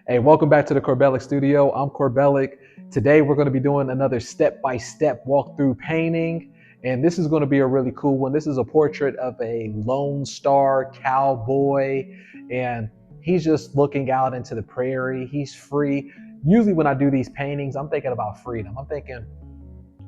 Hey, welcome back to the Corbellic studio. I'm Corbellic. Today we're going to be doing another step-by-step walkthrough painting. And this is going to be a really cool one. This is a portrait of a Lone Star cowboy. And he's just looking out into the prairie. He's free. Usually when I do these paintings, I'm thinking about freedom. I'm thinking,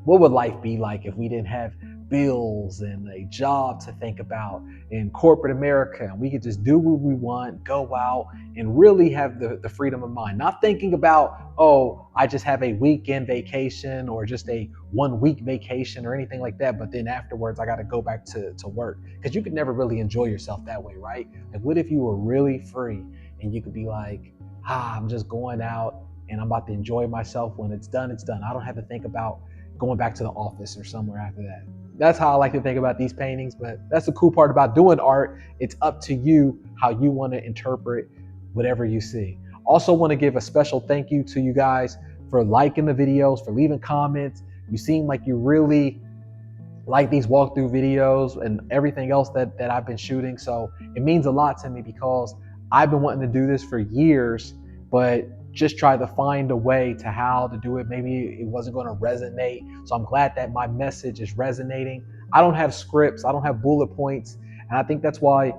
what would life be like if we didn't have bills and a job to think about in corporate America, and we could just do what we want, go out and really have the freedom of mind, not thinking about, oh, I just have a weekend vacation or just a 1 week vacation or anything like that, but then afterwards I got to go back to work, because you could never really enjoy yourself that way, right? Like, what if you were really free and you could be like, I'm just going out and I'm about to enjoy myself. When it's done, it's done. I don't have to think about going back to the office or somewhere after that. That's how I like to think about these paintings, but that's the cool part about doing art. It's up to you how you want to interpret whatever you see. Also want to give a special thank you to you guys for liking the videos, for leaving comments. You seem like you really like these walkthrough videos and everything else that I've been shooting. So it means a lot to me, because I've been wanting to do this for years, but just try to find a way to how to do it. Maybe it wasn't going to resonate. So I'm glad that my message is resonating. I don't have scripts, I don't have bullet points. And I think that's why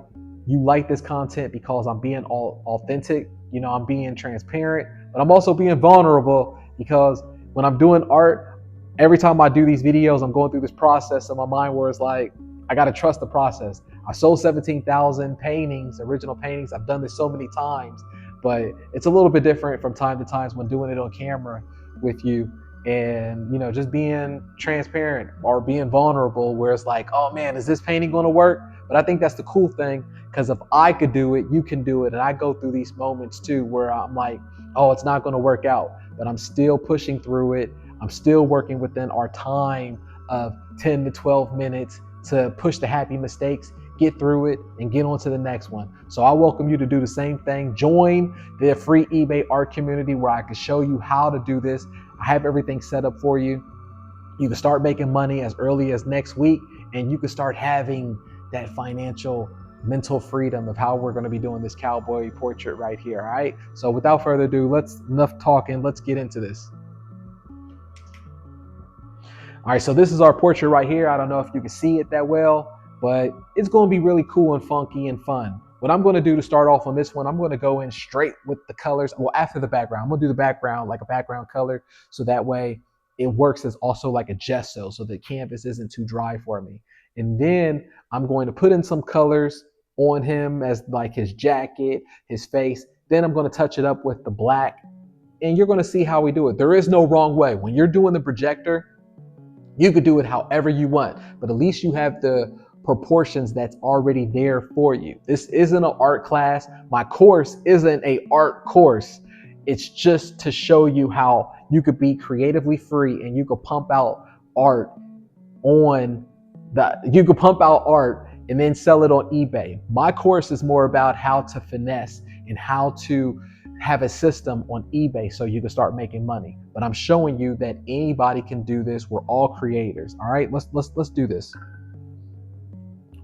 you like this content, because I'm being all authentic. You know, I'm being transparent, but I'm also being vulnerable, because when I'm doing art, every time I do these videos, I'm going through this process in my mind where it's like, I got to trust the process. I sold 17,000 paintings, original paintings. I've done this so many times, but it's a little bit different from time to time when doing it on camera with you, and, you know, just being transparent or being vulnerable, where it's like, oh man, is this painting going to work? But I think that's the cool thing, because if I could do it, you can do it. And I go through these moments too where I'm like, oh, it's not going to work out, but I'm still pushing through it. I'm still working within our time of 10 to 12 minutes to push the happy mistakes, get through it, and get on to the next one. So I welcome you to do the same thing. Join the free eBay art community where I can show you how to do this. I have everything set up for you. You can start making money as early as next week, and you can start having that financial mental freedom of how we're going to be doing this cowboy portrait right here. All right. So without further ado, enough talking. Let's get into this. All right, so this is our portrait right here. I don't know if you can see it that well, but it's going to be really cool and funky and fun. What I'm going to do to start off on this one, I'm going to go in straight with the colors. Well, after the background, I'm going to do the background like a background color, so that way it works as also like a gesso, so the canvas isn't too dry for me. And then I'm going to put in some colors on him, as like his jacket, his face. Then I'm going to touch it up with the black, and you're going to see how we do it. There is no wrong way. When you're doing the projector, you could do it however you want, but at least you have the proportions that's already there for you. This isn't an art class. My course isn't an art course. It's just to show you how you could be creatively free, and you could pump out art and then sell it on eBay. My course is more about how to finesse and how to have a system on eBay so you can start making money. But I'm showing you that anybody can do this. We're all creators. All right, let's do this.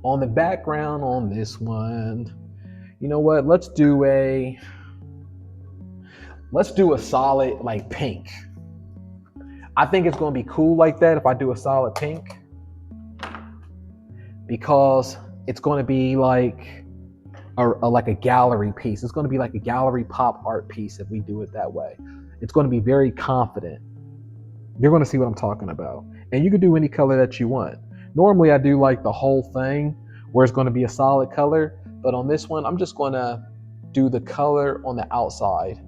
On the background on this one, you know what? Let's do a solid like pink. I think it's going to be cool like that if I do a solid pink, because it's going to be like a gallery piece. It's going to be like a gallery pop art piece if we do it that way. It's going to be very confident. You're going to see what I'm talking about. And you can do any color that you want. Normally I do like the whole thing where it's going to be a solid color, but on this one I'm just going to do the color on the outside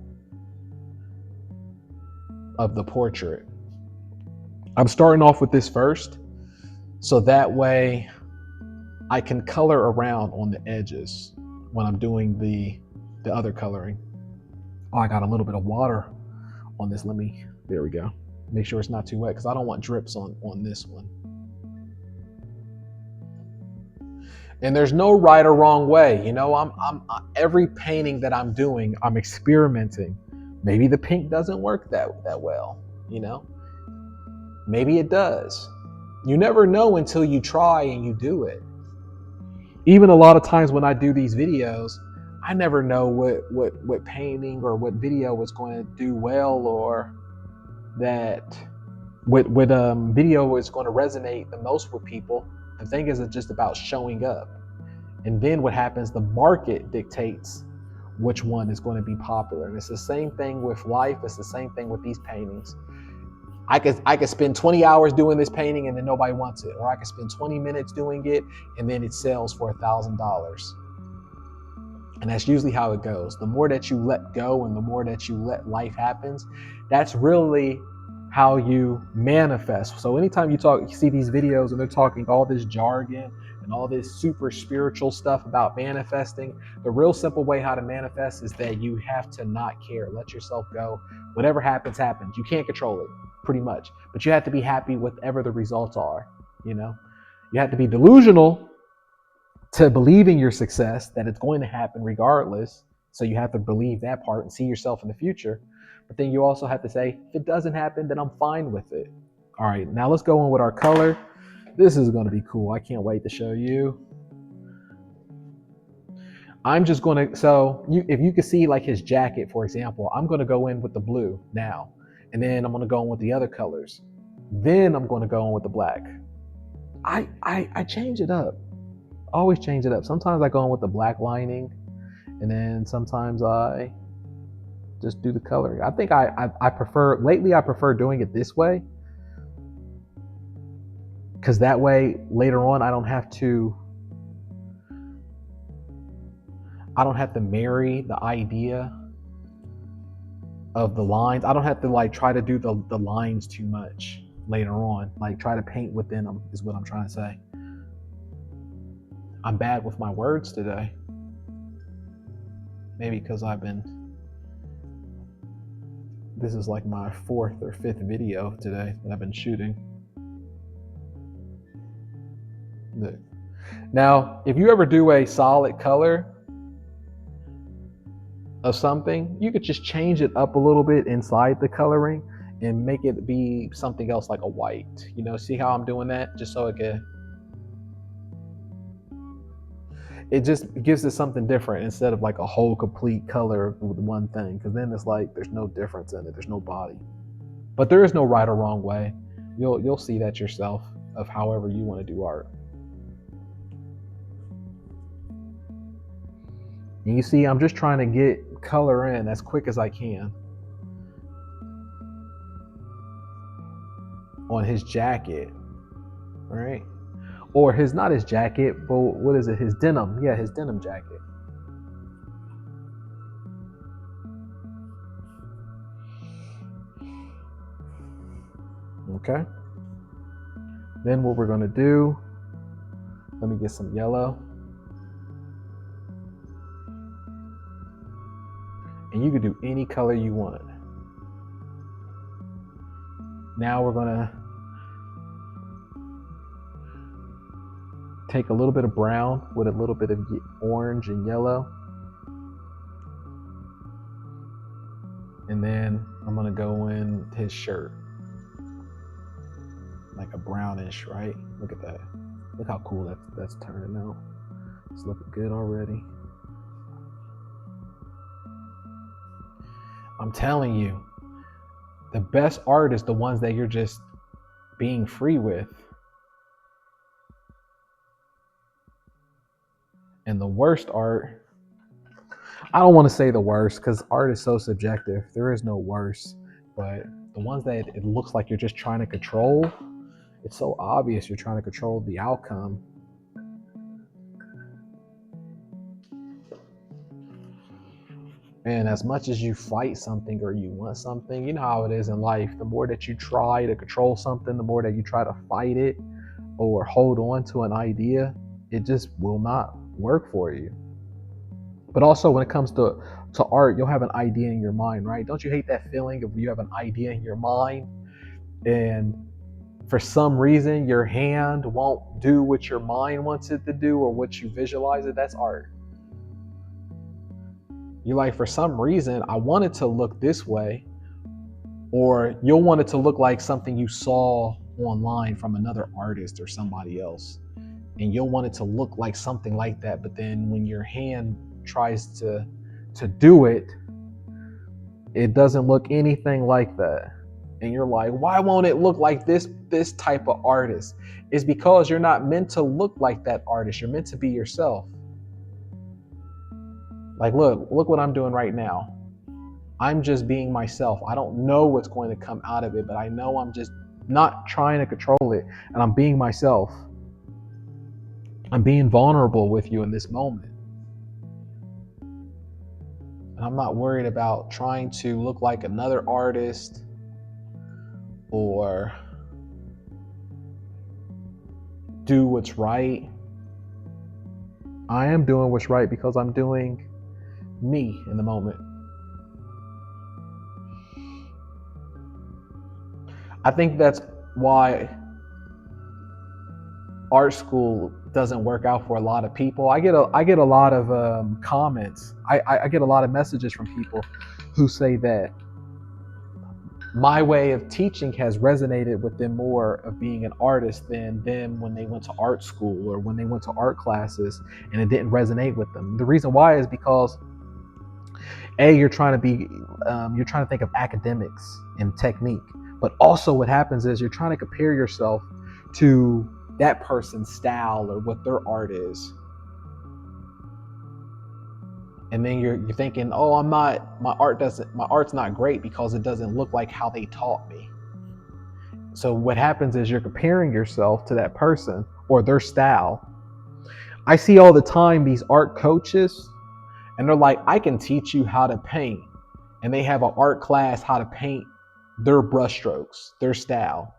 of the portrait. I'm starting off with this first, so that way I can color around on the edges when I'm doing the other coloring. Oh, I got a little bit of water on this. There we go. Make sure it's not too wet, because I don't want drips on this one. And there's no right or wrong way. You know, every painting that I'm doing, I'm experimenting. Maybe the pink doesn't work that well, you know? Maybe it does. You never know until you try and you do it. Even a lot of times when I do these videos, I never know what painting or what video is going to do well, or that what video is going to resonate the most with people. The thing is, it's just about showing up. And then what happens, the market dictates which one is going to be popular. And it's the same thing with life. It's the same thing with these paintings. I could spend 20 hours doing this painting and then nobody wants it. Or I could spend 20 minutes doing it and then it sells for $1,000. And that's usually how it goes. The more that you let go and the more that you let life happens, that's really how you manifest. So anytime you see these videos and they're talking all this jargon and all this super spiritual stuff about manifesting, the real simple way how to manifest is that you have to not care. Let yourself go. Whatever happens, happens. You can't control it, pretty much. But you have to be happy with whatever the results are. You have to be delusional to believe in your success, that it's going to happen regardless. So you have to believe that part and see yourself in the future. But then you also have to say, if it doesn't happen, then I'm fine with it. All right, now let's go in with our color. This is going to be cool. I can't wait to show you. I'm just going to, if you can see like his jacket, for example, I'm going to go in with the blue now. And then I'm going to go in with the other colors. Then I'm going to go in with the black. I change it up. Always change it up. Sometimes I go in with the black lining, and then sometimes I just do the coloring. I think I prefer doing it this way, because that way later on I don't have to marry the idea of the lines. I don't have to like try to do the lines too much later on, like try to paint within them is what I'm trying to say. I'm bad with my words today. Maybe because this is like my 4th or 5th video today that I've been shooting. Now, if you ever do a solid color of something, you could just change it up a little bit inside the coloring and make it be something else, like a white. See how I'm doing that? Just so it just gives it something different instead of like a whole complete color with one thing, because then it's like there's no difference in it. There's no body. But there is no right or wrong way. You'll see that yourself of however you want to do art. And you see, I'm just trying to get color in as quick as I can on his jacket, right? Or not his jacket, but what is it? His denim. Yeah, his denim jacket. Okay. Then what we're going to do, let me get some yellow. And you can do any color you want. Now we're going to take a little bit of brown with a little bit of orange and yellow. And then I'm going to go in his shirt. Like a brownish, right? Look at that. Look how cool that's turning out. It's looking good already. I'm telling you, the best art is the ones that you're just being free with. And the worst art, I don't want to say the worst, because art is so subjective. There is no worst. But the ones that it looks like you're just trying to control, it's so obvious you're trying to control the outcome. And as much as you fight something or you want something, you know how it is in life. The more that you try to control something, the more that you try to fight it or hold on to an idea, it just will not work for you. But also when it comes to art, you'll have an idea in your mind, right? Don't you hate that feeling of you have an idea in your mind and for some reason your hand won't do what your mind wants it to do or what you visualize it? That's art. You're like, for some reason, I want it to look this way, or you'll want it to look like something you saw online from another artist or somebody else. And you'll want it to look like something like that. But then when your hand tries to do it, it doesn't look anything like that. And you're like, why won't it look like this type of artist? It's because you're not meant to look like that artist. You're meant to be yourself. Like, look what I'm doing right now. I'm just being myself. I don't know what's going to come out of it, but I know I'm just not trying to control it, and I'm being myself. I'm being vulnerable with you in this moment. And I'm not worried about trying to look like another artist or do what's right. I am doing what's right because I'm doing me in the moment. I think that's why art school doesn't work out for a lot of people. I get a lot of comments. I get a lot of messages from people who say that my way of teaching has resonated with them more of being an artist than them when they went to art school or when they went to art classes, and it didn't resonate with them. The reason why is because you're trying to think of academics and technique, but also what happens is you're trying to compare yourself to that person's style or what their art is. And then you're thinking, oh, my art's not great because it doesn't look like how they taught me. So what happens is you're comparing yourself to that person or their style. I see all the time these art coaches, and they're like, I can teach you how to paint. And they have an art class how to paint their brushstrokes, their style.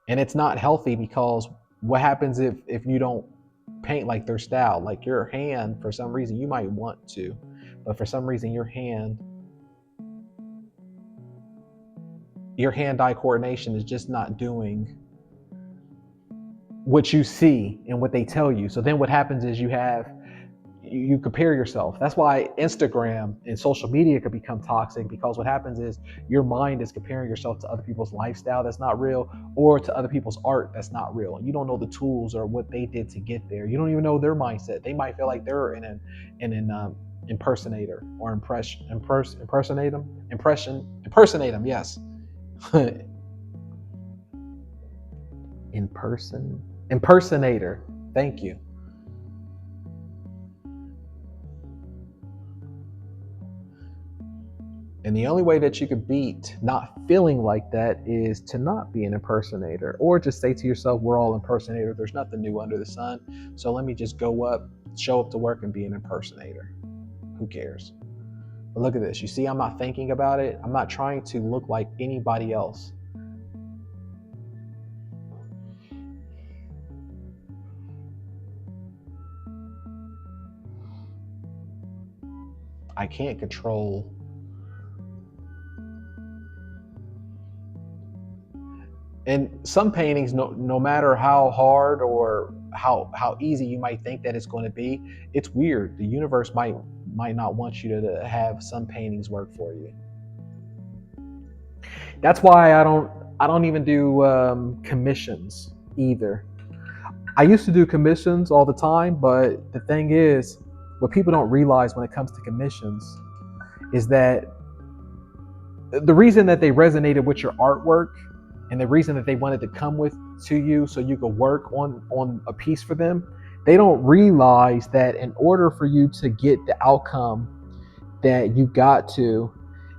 And it's not healthy, because what happens if you don't paint like their style? Like, your hand, for some reason, you might want to, but for some reason your hand-eye coordination is just not doing what you see and what they tell you. So then what happens is you compare yourself. That's why Instagram and social media could become toxic, because what happens is your mind is comparing yourself to other people's lifestyle that's not real, or to other people's art that's not real. And you don't know the tools or what they did to get there. You don't even know their mindset. They might feel like they're an impersonator or impersonate them. Yes. Impersonator. Thank you. And the only way that you could beat not feeling like that is to not be an impersonator, or just say to yourself, we're all impersonators. There's nothing new under the sun. So let me just show up to work and be an impersonator. Who cares? But look at this. You see, I'm not thinking about it. I'm not trying to look like anybody else. I can't control. And some paintings, no matter how hard or how easy you might think that it's going to be, it's weird. The universe might not want you to have some paintings work for you. That's why I don't even do commissions either. I used to do commissions all the time, but the thing is, what people don't realize when it comes to commissions is that the reason that they resonated with your artwork, and the reason that they wanted to come to you so you could work on a piece for them, they don't realize that in order for you to get the outcome that you got to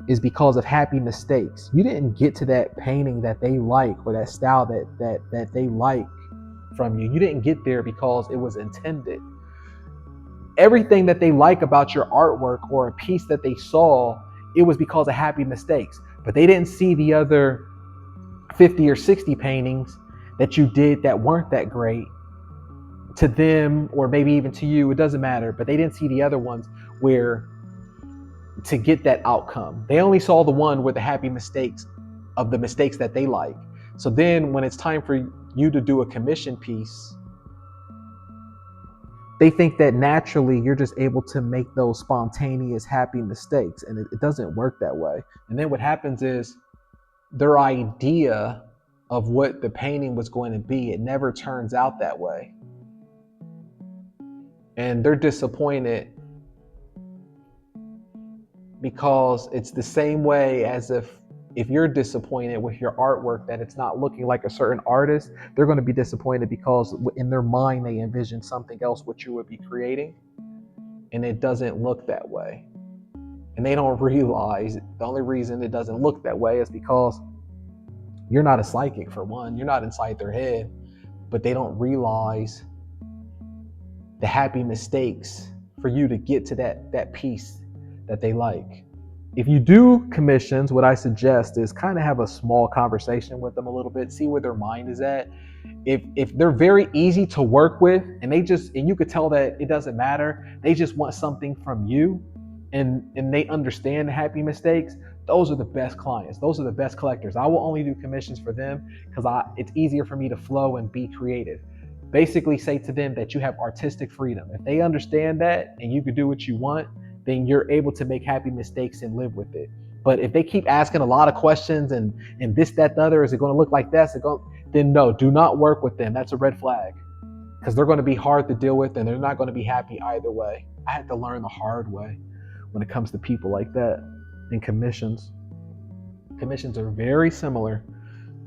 is because of happy mistakes. You didn't get to that painting that they like, or that style that they like from you. You didn't get there because it was intended. Everything that they like about your artwork or a piece that they saw, it was because of happy mistakes. But they didn't see the other 50 or 60 paintings that you did that weren't that great to them, or maybe even to you, it doesn't matter. But they didn't see the other ones where to get that outcome. They only saw the one with the happy mistakes of the mistakes that they like. So then when it's time for you to do a commission piece, they think that naturally you're just able to make those spontaneous happy mistakes, and it doesn't work that way. And then what happens is their idea of what the painting was going to be, it never turns out that way. And they're disappointed because it's the same way as if you're disappointed with your artwork that it's not looking like a certain artist, they're going to be disappointed because in their mind they envision something else what you would be creating, and it doesn't look that way. And they don't realize the only reason it doesn't look that way is because you're not a psychic, for one. You're not inside their head, but they don't realize the happy mistakes for you to get to that piece that they like. If you do commissions, what I suggest is kind of have a small conversation with them a little bit, see where their mind is at. If they're very easy to work with, and you could tell that it doesn't matter, they just want something from you, and they understand the happy mistakes, those are the best clients. Those are the best collectors. I will only do commissions for them because it's easier for me to flow and be creative. Basically say to them that you have artistic freedom. If they understand that and you can do what you want, then you're able to make happy mistakes and live with it. But if they keep asking a lot of questions and this, that, the other, is it going to look like this? Then no, do not work with them. That's a red flag, because they're going to be hard to deal with and they're not going to be happy either way. I had to learn the hard way when it comes to people like that. And commissions are very similar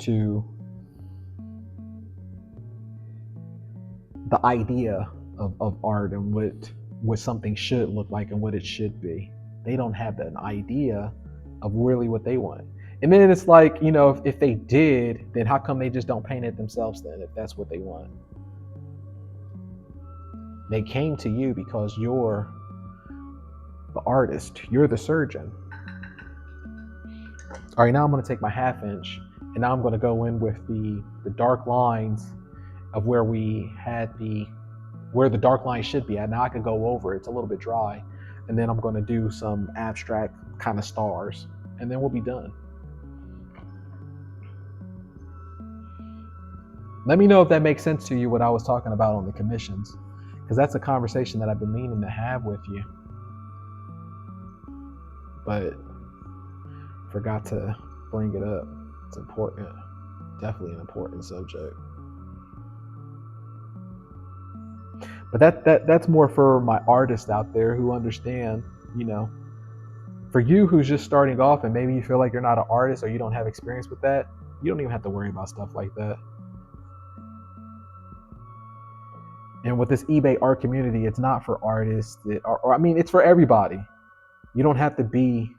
to the idea of art and what something should look like and what it should be. They don't have an idea of really what they want. And then it's like, if they did, then how come they just don't paint it themselves then, if that's what they want? They came to you because you're the artist, you're the surgeon. All right, now I'm going to take my 1/2 inch and now I'm going to go in with the dark lines of where the dark line should be at. Now I can go over it. It's a little bit dry. And then I'm going to do some abstract kind of stars, and then we'll be done. Let me know if that makes sense to you, what I was talking about on the commissions, because that's a conversation that I've been meaning to have with you, but forgot to bring it up. It's important. Definitely an important subject. But that's more for my artists out there who understand, for you who's just starting off and maybe you feel like you're not an artist or you don't have experience with that, you don't even have to worry about stuff like that. And with this eBay art community, it's not for artists, it's for everybody. You don't have to be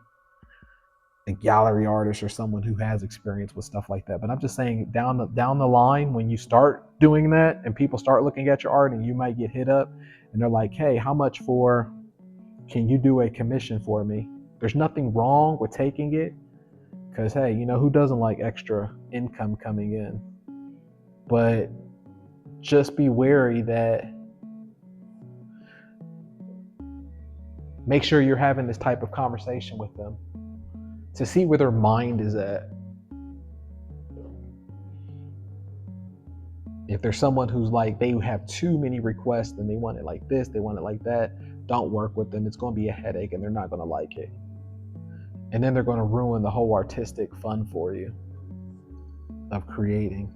a gallery artist or someone who has experience with stuff like that. But I'm just saying, down the line, when you start doing that and people start looking at your art, and you might get hit up and they're like, hey, how much can you do a commission for me? There's nothing wrong with taking it, because hey, who doesn't like extra income coming in? But just be wary that, make sure you're having this type of conversation with them to see where their mind is at. If there's someone who's like, they have too many requests and they want it like this, they want it like that, don't work with them. It's going to be a headache and they're not going to like it. And then they're going to ruin the whole artistic fun for you of creating.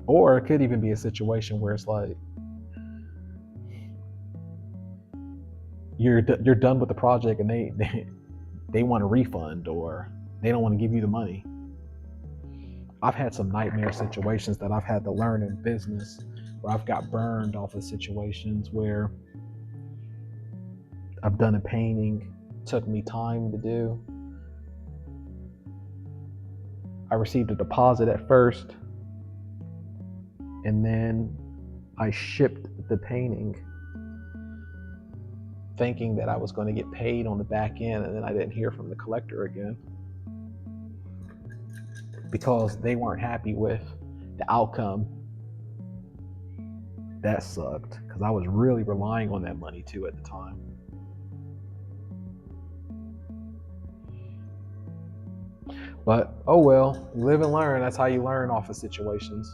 Or it could even be a situation where it's like, you're done with the project and they want a refund, or they don't want to give you the money. I've had some nightmare situations that I've had to learn in business, where I've got burned off of situations where I've done a painting, took me time to do. I received a deposit at first, and then I shipped the painting thinking that I was going to get paid on the back end, and then I didn't hear from the collector again because they weren't happy with the outcome. That sucked, because I was really relying on that money too at the time. But oh well, you live and learn. That's how you learn off of situations.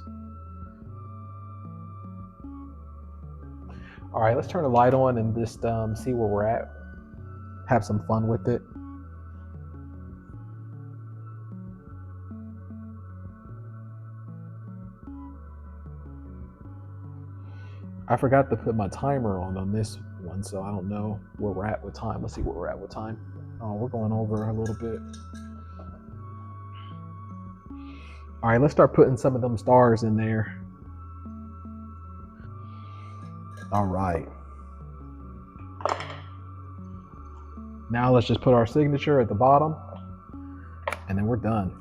All right, let's turn the light on and just see where we're at. Have some fun with it. I forgot to put my timer on this one. one, so I don't know where we're at with time. Let's see where we're at with time. Oh, we're going over a little bit. All right, let's start putting some of them stars in there. All right. Now let's just put our signature at the bottom, and then we're done.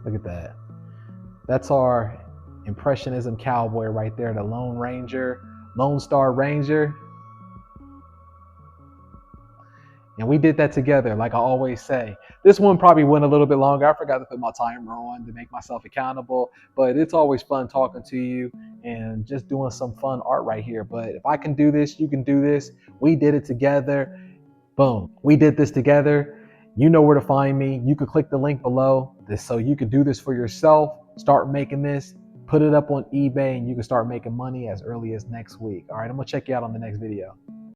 Look at that. That's our Impressionism Cowboy right there, the Lone Ranger, Lone Star Ranger. And we did that together, like I always say. This one probably went a little bit longer. I forgot to put my timer on to make myself accountable, but it's always fun talking to you and just doing some fun art right here. But if I can do this, you can do this. We did it together. Boom. We did this together. You know where to find me. You can click the link below so you can do this for yourself. Start making this, put it up on eBay, and you can start making money as early as next week. All right, I'm going to check you out on the next video.